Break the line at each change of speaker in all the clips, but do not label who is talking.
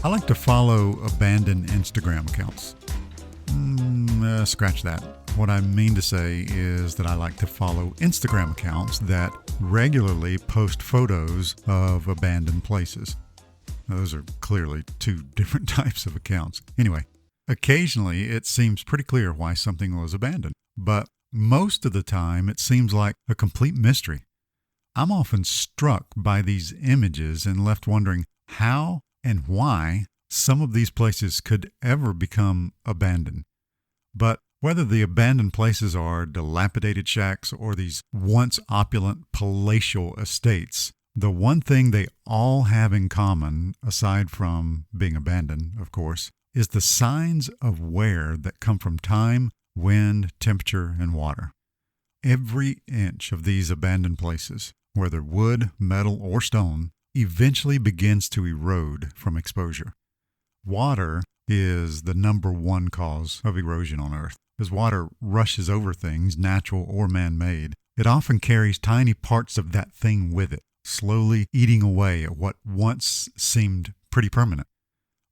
I like to follow abandoned Instagram accounts. Scratch that. What I mean to say is that I like to follow Instagram accounts that regularly post photos of abandoned places. Those are clearly two different types of accounts. Anyway, occasionally it seems pretty clear why something was abandoned, but most of the time it seems like a complete mystery. I'm often struck by these images and left wondering how and why some of these places could ever become abandoned. But whether the abandoned places are dilapidated shacks or these once opulent palatial estates, the one thing they all have in common, aside from being abandoned, of course, is the signs of wear that come from time, wind, temperature, and water. Every inch of these abandoned places, whether wood, metal, or stone, eventually begins to erode from exposure. Water is the number one cause of erosion on Earth. As water rushes over things, natural or man-made, it often carries tiny parts of that thing with it, slowly eating away at what once seemed pretty permanent.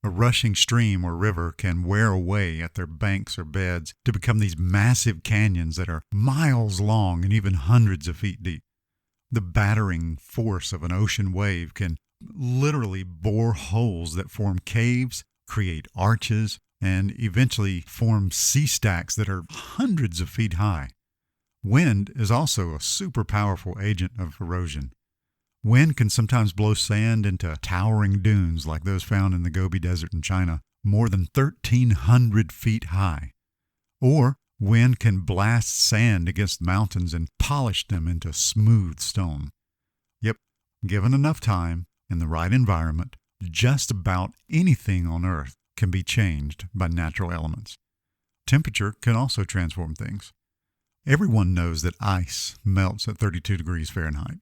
A rushing stream or river can wear away at their banks or beds to become these massive canyons that are miles long and even hundreds of feet deep. The battering force of an ocean wave can literally bore holes that form caves, create arches, and eventually form sea stacks that are hundreds of feet high. Wind is also a super powerful agent of erosion. Wind can sometimes blow sand into towering dunes like those found in the Gobi Desert in China, more than 1,300 feet high. Or wind can blast sand against mountains and polish them into smooth stone. Yep, given enough time and the right environment, just about anything on Earth can be changed by natural elements. Temperature can also transform things. Everyone knows that ice melts at 32 degrees Fahrenheit.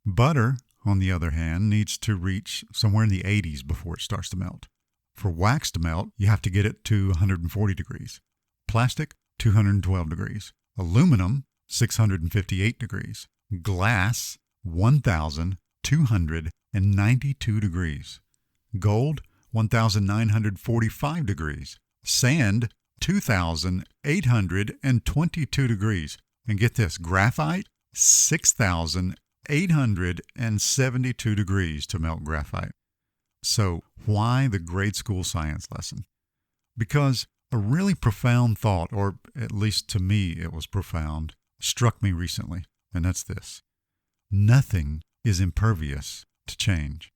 Butter, on the other hand, needs to reach somewhere in the 80s before it starts to melt. For wax to melt, you have to get it to 140 degrees. Plastic, 212 degrees. Aluminum, 658 degrees. Glass, 1,292 degrees. Gold, 1,945 degrees. Sand, 2,822 degrees. And get this, graphite, 6,872 degrees to melt graphite. So why the grade school science lesson? Because a really profound thought, or at least to me it was profound, struck me recently, and that's this. Nothing is impervious to change.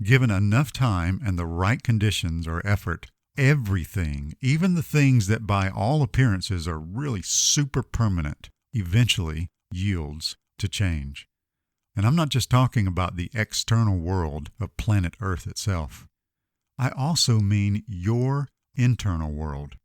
Given enough time and the right conditions or effort, everything, even the things that by all appearances are really super permanent, eventually yields to change. And I'm not just talking about the external world of planet Earth itself. I also mean your internal world.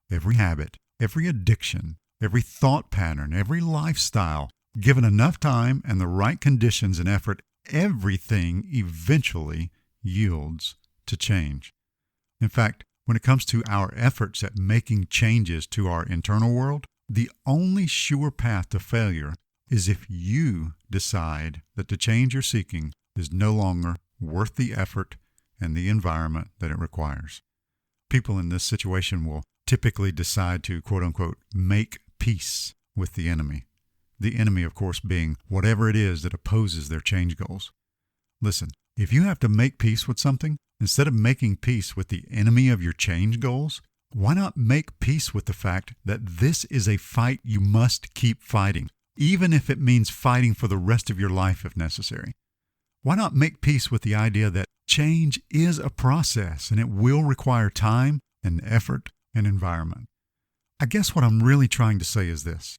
Every habit, every addiction, every thought pattern, every lifestyle, given enough time and the right conditions and effort, everything eventually yields to change. In fact, when it comes to our efforts at making changes to our internal world, the only sure path to failure is if you decide that the change you're seeking is no longer worth the effort and the environment that it requires. People in this situation will typically decide to, quote unquote, make peace with the enemy. The enemy, of course, being whatever it is that opposes their change goals. Listen, if you have to make peace with something, instead of making peace with the enemy of your change goals, why not make peace with the fact that this is a fight you must keep fighting, even if it means fighting for the rest of your life if necessary? Why not make peace with the idea that change is a process and it will require time and effort and environment? I guess what I'm really trying to say is this.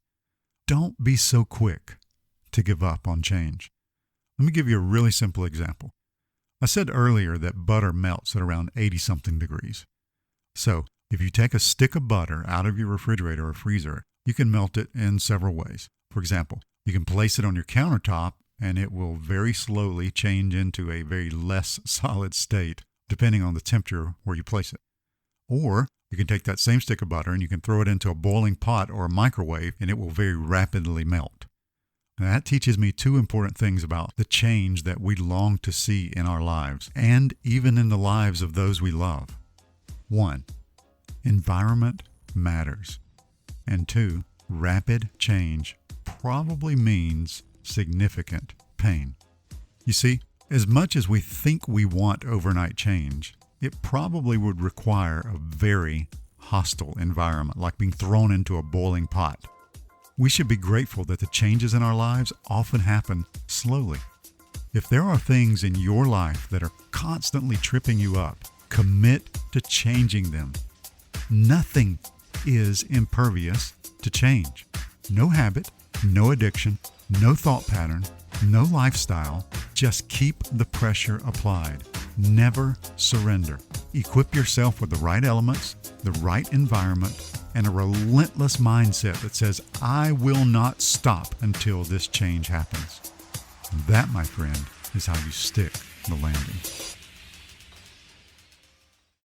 Don't be so quick to give up on change. Let me give you a really simple example. I said earlier that butter melts at around 80-something degrees. So if you take a stick of butter out of your refrigerator or freezer, you can melt it in several ways. For example, you can place it on your countertop and it will very slowly change into a very less solid state depending on the temperature where you place it. Or you can take that same stick of butter and you can throw it into a boiling pot or a microwave and it will very rapidly melt. That teaches me two important things about the change that we long to see in our lives and even in the lives of those we love. 1. Environment matters. And 2, rapid change probably means significant pain. You see, as much as we think we want overnight change, it probably would require a very hostile environment, like being thrown into a boiling pot. We should be grateful that the changes in our lives often happen slowly. If there are things in your life that are constantly tripping you up, commit to changing them. Nothing is impervious to change. No habit, no addiction, no thought pattern, no lifestyle. Just keep the pressure applied. Never surrender. Equip yourself with the right elements, the right environment, and a relentless mindset that says, I will not stop until this change happens. That, my friend, is how you stick the landing.